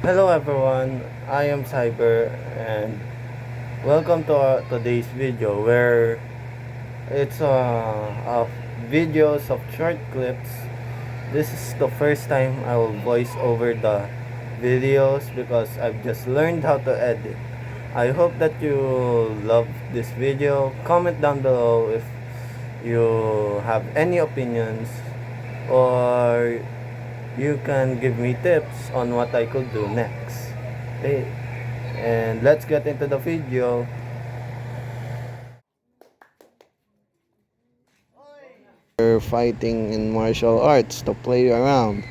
Hello everyone, I am Cyber and welcome to today's video where it's of videos of short clips. This is the first time I will voice over the videos because I've just learned how to edit. I hope that you love this video. Comment down below if you have any opinions or you can give me tips on what I could do next. Okay, and let's get into the video. We're fighting in martial arts to play around.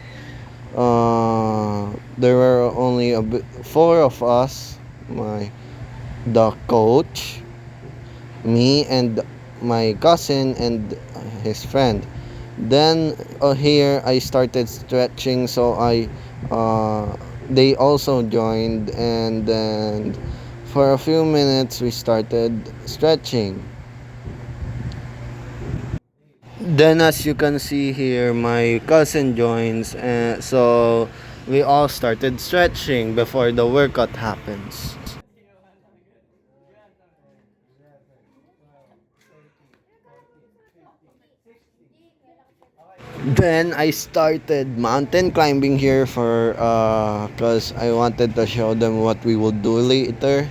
There were only four of us. The coach, me, and my cousin and his friend. Then here I started stretching, so they also joined, and then for a few minutes we started stretching. Then as you can see here, my cousin joins, and so we all started stretching before the workout happens. Then I started mountain climbing here for cause I wanted to show them what we will do later.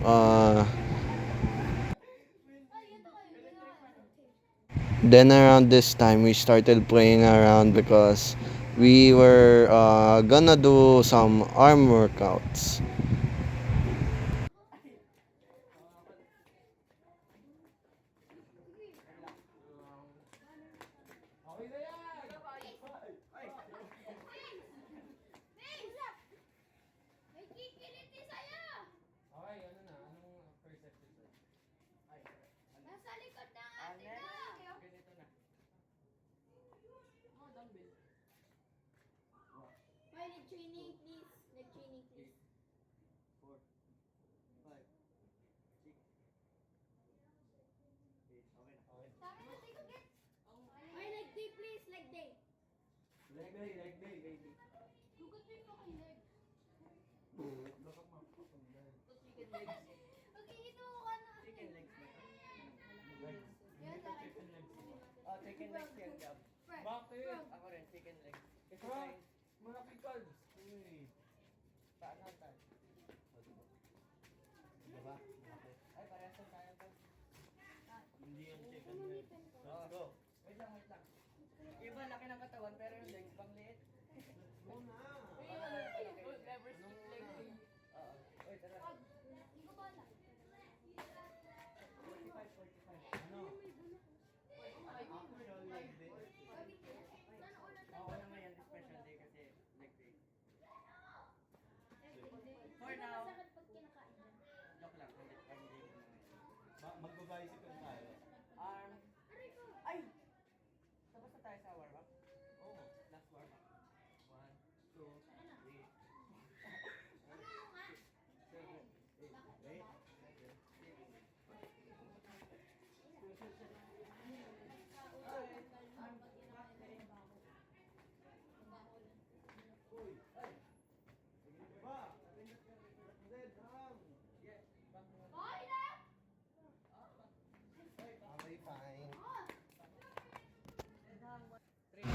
Uh, then around this time we started playing around because we were gonna do some arm workouts.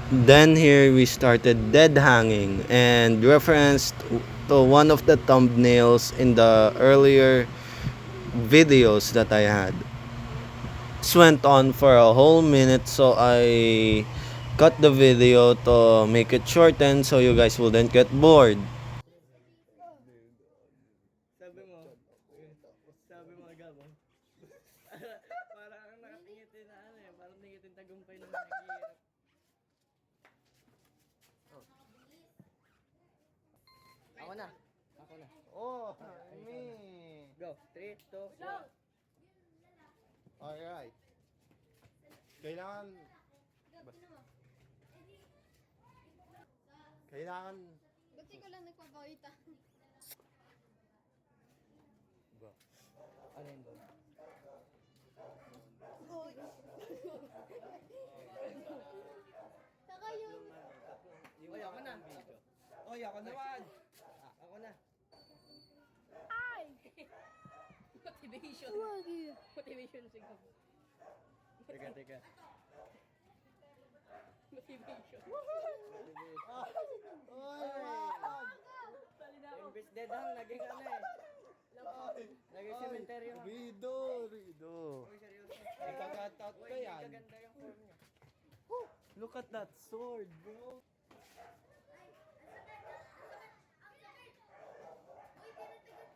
Then here we started dead hanging and referenced to one of the thumbnails in the earlier videos that I had. This went on for a whole minute, so I cut the video to make it shorten so you guys wouldn't get bored. Ako na. Ako na. Oh, me. Go. 3, 2, 1. Alright. Kailangan... Kailangan... Buti ko lang nagpapakita. Ano yun doon? Saka yung... Oy, ako na. Oy, ako naman. Ako Motivation. Motivation siguro. Teka. Motivation. Imbis dedang, naging ano eh. Naging cementerio. Rido. Uy, seryoso. Ikakatout Uy, ka yan. gaganda yung form niya. Look at that sword, bro.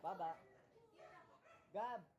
Baba. Gab.